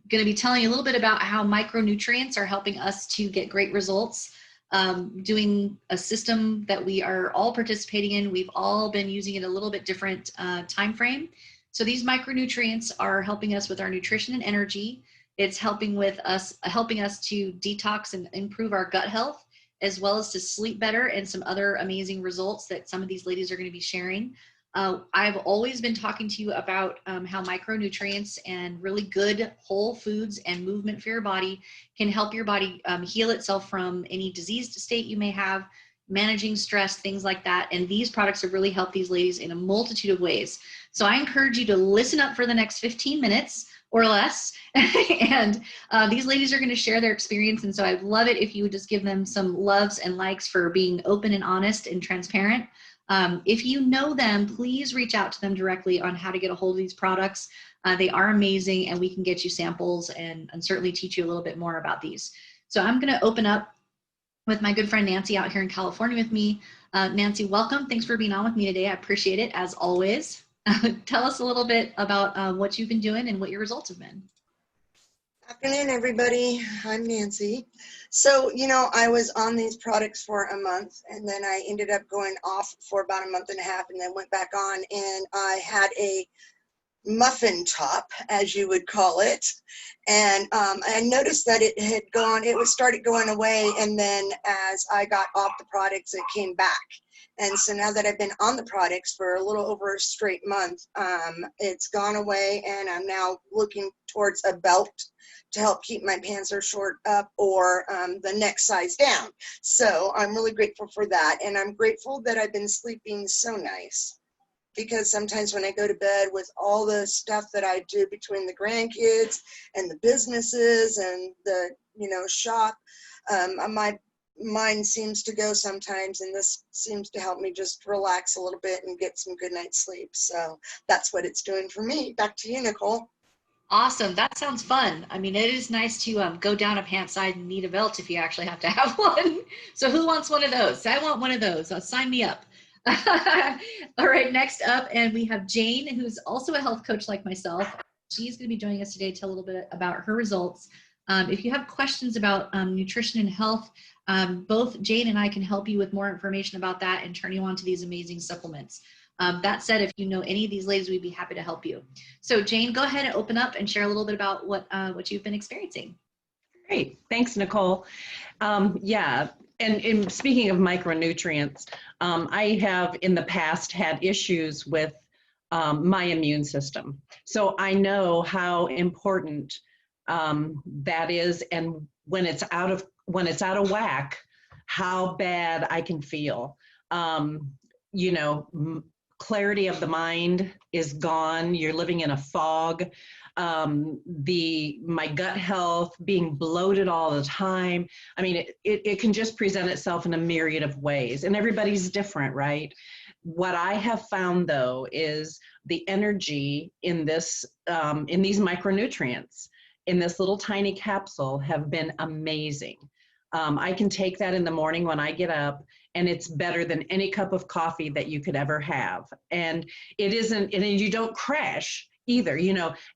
going to be telling you a little bit about how micronutrients are helping us to get great results. Doing a system that we are all participating in. We've all been using it a little bit different time frame. So these micronutrients are helping us with our nutrition and energy. It's helping us to detox and improve our gut health, as well as to sleep better, and some other amazing results that some of these ladies are going to be sharing. I've always been talking to you about how micronutrients and really good whole foods and movement for your body can help your body heal itself from any diseased state you may have, managing stress, things like that. And these products have really helped these ladies in a multitude of ways. So I encourage you to listen up for the next 15 minutes or less. And these ladies are going to share their experience. And so I'd love it if you would just give them some loves and likes for being open and honest and transparent. If you know them, please reach out to them directly on how to get a hold of these products. They are amazing, and we can get you samples and certainly teach you a little bit more about these. So I'm going to open up with my good friend Nancy out here in California with me. Nancy, welcome. Thanks for being on with me today. I appreciate it, as always. Tell us a little bit about what you've been doing and what your results have been. Afternoon, everybody. I'm Nancy. So, I was on these products for a month, and then I ended up going off for about a month and a half, and then went back on, and I had a muffin top, as you would call it. And I noticed that it started going away, and then as I got off the products, it came back. And so now that I've been on the products for a little over a straight month, it's gone away, and I'm now looking towards a belt to help keep my pants or short up, or the next size down. So I'm really grateful for that. And I'm grateful that I've been sleeping so nice, because sometimes when I go to bed with all the stuff that I do between the grandkids and the businesses and the, shop, my mind seems to go sometimes, and this seems to help me just relax a little bit and get some good night's sleep. So that's what it's doing for me. Back to you, Nicole. Awesome. That sounds fun. I mean, it is nice to go down a pant side and need a belt if you actually have to have one. So who wants one of those? I want one of those. Sign me up. All right, next up, and we have Jane, who's also a health coach like myself. She's going to be joining us today to tell a little bit about her results. If you have questions about nutrition and health, both Jane and I can help you with more information about that and turn you on to these amazing supplements. That said, if you know any of these ladies, we'd be happy to help you. So Jane, go ahead and open up and share a little bit about what you've been experiencing. Great. Thanks, Nicole. Yeah. And speaking of micronutrients, I have in the past had issues with my immune system. So I know how important that is, and when it's out of whack, how bad I can feel. Clarity of the mind is gone. You're living in a fog. My gut health, being bloated all the time. I mean, it can just present itself in a myriad of ways, and everybody's different, right? What I have found, though, is the energy in these micronutrients in this little tiny capsule have been amazing. I can take that in the morning when I get up, and it's better than any cup of coffee that you could ever have. And it isn't, and you don't crash either.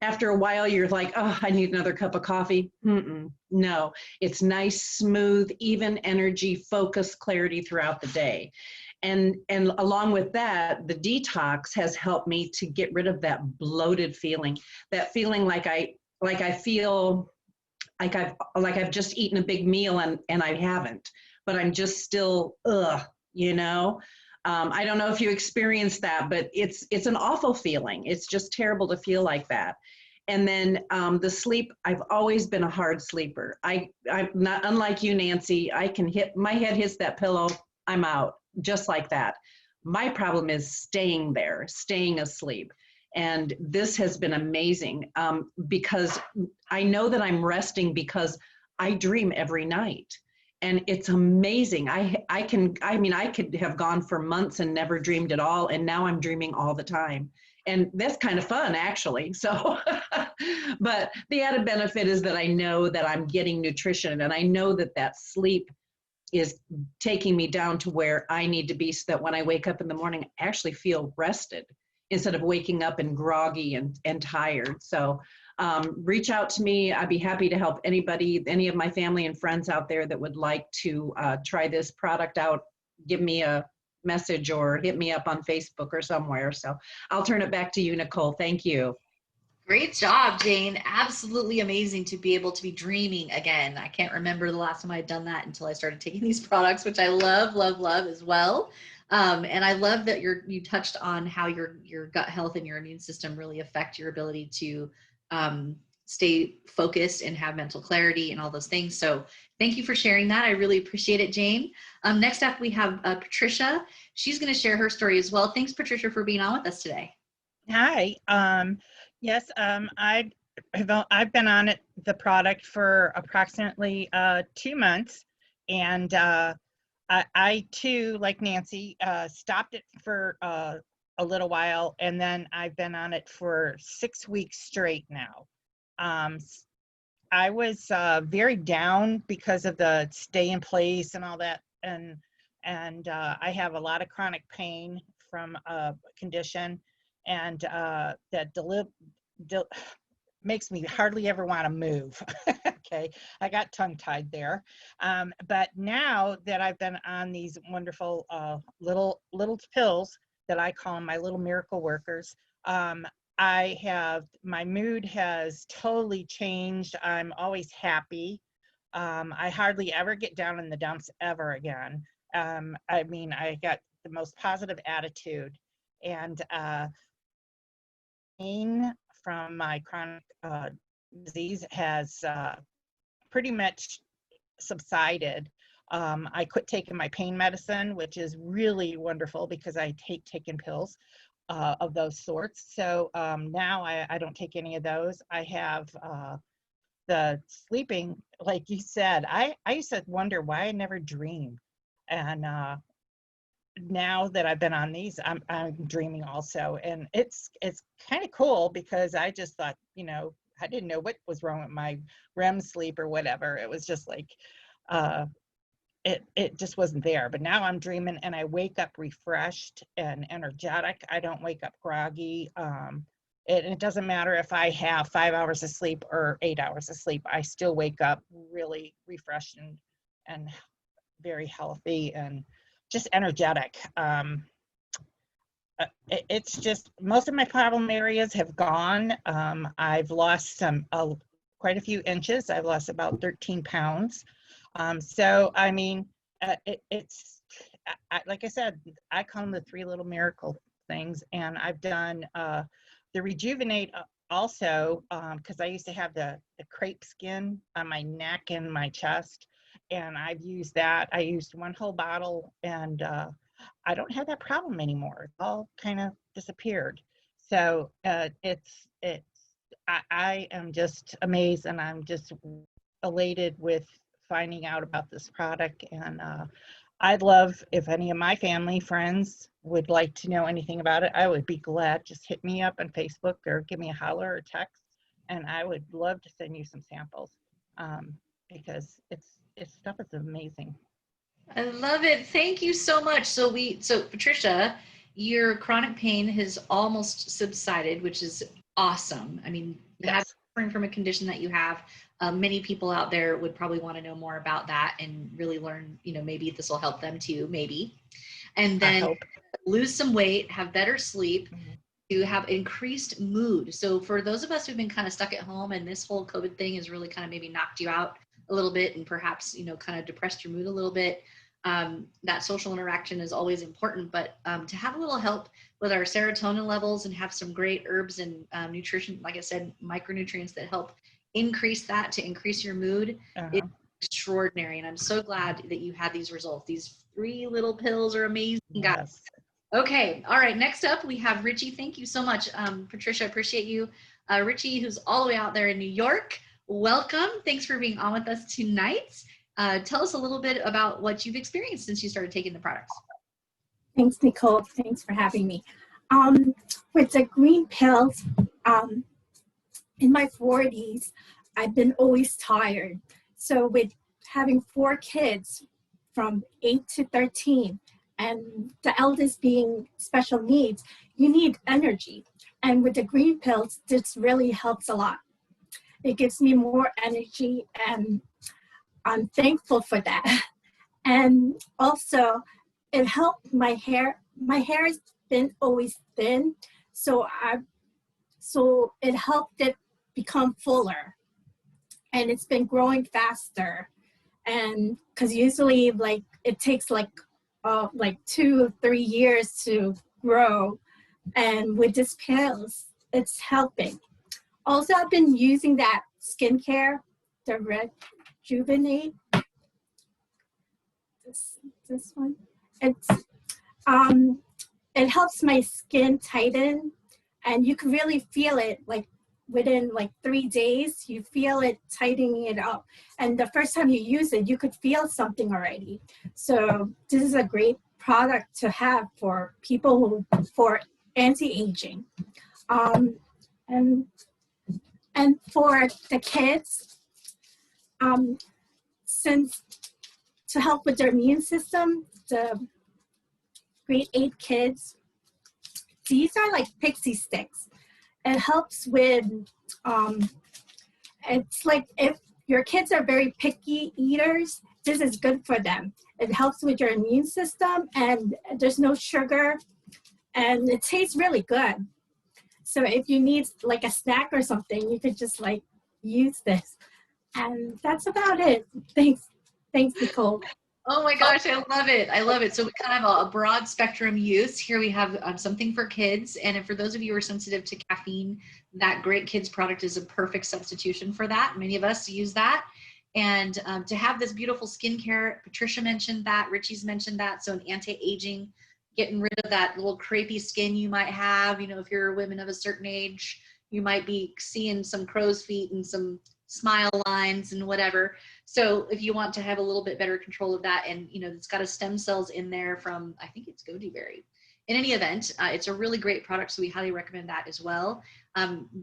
After a while, you're like, oh, I need another cup of coffee. No, it's nice, smooth, even energy, focus, clarity throughout the day. And along with that, the detox has helped me to get rid of that bloated feeling, that feeling like I feel like I've just eaten a big meal and I haven't, but I'm just still, I don't know if you experienced that, but it's an awful feeling. It's just terrible to feel like that. And then the sleep, I've always been a hard sleeper. I'm not, unlike you, Nancy, my head hits that pillow, I'm out, just like that. My problem is staying asleep. And this has been amazing because I know that I'm resting because I dream every night. And it's amazing. I could have gone for months and never dreamed at all. And now I'm dreaming all the time. And that's kind of fun, actually. So, but the added benefit is that I know that I'm getting nutrition, and I know that sleep is taking me down to where I need to be, so that when I wake up in the morning, I actually feel rested instead of waking up and groggy and tired. So reach out to me. I'd be happy to help anybody, any of my family and friends out there that would like to try this product out. Give me a message or hit me up on Facebook or somewhere. So I'll turn it back to you, Nicole. Thank you. Great job, Jane. Absolutely amazing to be able to be dreaming again. I can't remember the last time I had done that until I started taking these products, which I love, love, love as well. And I love that you touched on how your gut health and your immune system really affect your ability to stay focused and have mental clarity and all those things. So thank you for sharing that. I really appreciate it, Jane. Next up, we have Patricia. She's going to share her story as well. Thanks, Patricia, for being on with us today. Hi. Yes, I've been on the product for approximately 2 months, and I too, like Nancy, stopped it for a little while, and then I've been on it for 6 weeks straight now. I was very down because of the stay in place and all that, and I have a lot of chronic pain from a condition, and that makes me hardly ever want to move. Okay, I got tongue-tied there. But now that I've been on these wonderful little pills that I call my little miracle workers, my mood has totally changed. I'm always happy. I hardly ever get down in the dumps ever again. I mean, I got the most positive attitude, and pain from my chronic disease has pretty much subsided. I quit taking my pain medicine, which is really wonderful because I hate taking pills of those sorts. So now I don't take any of those. I have the sleeping, like you said. I used to wonder why I never dream, and now that I've been on these, I'm dreaming also, and it's kind of cool because I just thought, I didn't know what was wrong with my REM sleep or whatever. It was just like it just wasn't there. But now I'm dreaming, and I wake up refreshed and energetic. I don't wake up groggy. It doesn't matter if I have 5 hours of sleep or 8 hours of sleep. I still wake up really refreshed and very healthy and just energetic. It's just, most of my problem areas have gone. I've lost quite a few inches. I've lost about 13 pounds. So, I mean, like I said, I call them the 3 little miracle things. And I've done the Rejuvenate also, because I used to have the crepe skin on my neck and my chest. And I've used that. I used 1 whole bottle, and I don't have that problem anymore. It all kind of disappeared. So I am just amazed, and I'm just elated with finding out about this product. And I'd love if any of my family friends would like to know anything about it. I would be glad. Just hit me up on Facebook or give me a holler or text, and I would love to send you some samples because it's stuff is amazing. I love it. Thank you so much. So Patricia, your chronic pain has almost subsided, which is awesome. I mean, Yes. suffering from a condition that you have, many people out there would probably want to know more about that and really learn, maybe this will help them too, maybe. And then lose some weight, have better sleep, to have increased mood. So for those of us who've been kind of stuck at home and this whole COVID thing has really kind of maybe knocked you out a little bit and perhaps, kind of depressed your mood a little bit, that social interaction is always important, but to have a little help with our serotonin levels and have some great herbs and nutrition, like I said, micronutrients that help increase that, to increase your mood, is extraordinary. And I'm so glad that you had these results. These 3 little pills are amazing, guys. Yes. Okay. All right. Next up, we have Ricci. Thank you so much, Patricia. I appreciate you. Ricci, who's all the way out there in New York. Welcome. Thanks for being on with us tonight. Tell us a little bit about what you've experienced since you started taking the products. Thanks, Nicole. Thanks for having me. With the green pills, in my 40s, I've been always tired. So with having 4 kids from 8 to 13, and the eldest being special needs, you need energy. And with the green pills, this really helps a lot. It gives me more energy, and I'm thankful for that. And also, it helped my hair. My hair has been always thin, so it helped it become fuller, and it's been growing faster. And because usually, like, it takes like 2 or 3 years to grow, and with this pills, it's helping. Also, I've been using that skincare, the Rejuvenate. This one. It's it helps my skin tighten, and you can really feel it like within like 3 days. You feel it tightening it up, and the first time you use it, you could feel something already. So this is a great product to have for people for anti-aging. And for the kids, since to help with their immune system, the grade 8 kids, these are like pixie sticks. It helps with, it's like if your kids are very picky eaters, this is good for them. It helps with your immune system, and there's no sugar, and it tastes really good. So if you need like a snack or something, you could just like use this. And that's about it. Thanks, Nicole. Oh my gosh, I love it. I love it. So we kind of have a broad spectrum use. Here we have something for kids. And for those of you who are sensitive to caffeine, that Great Kids product is a perfect substitution for that. Many of us use that. And to have this beautiful skincare, Patricia mentioned that, Richie's mentioned that. So an anti-aging, getting rid of that little crepey skin you might have. You know, if you're women of a certain age, you might be seeing some crow's feet and some smile lines and whatever. So if you want to have a little bit better control of that, and you know, it's got a stem cells in there from, I think it's goji berry. In any event, it's a really great product, so we highly recommend that as well.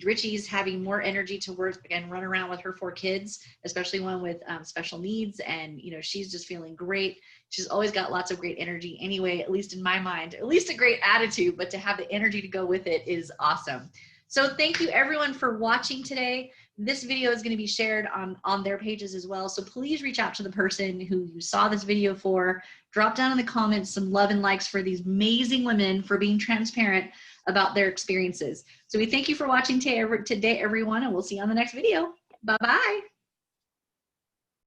Richie's having more energy to work and run around with her 4 kids, especially one with special needs, and you know, she's just feeling great. She's always got lots of great energy anyway, at least in my mind, at least a great attitude, but to have the energy to go with it is awesome. So thank you everyone for watching today. This video is going to be shared on their pages as well. So please reach out to the person who you saw this video for. Drop down in the comments some love and likes for these amazing women for being transparent about their experiences. So we thank you for watching today, everyone, and we'll see you on the next video. Bye-bye.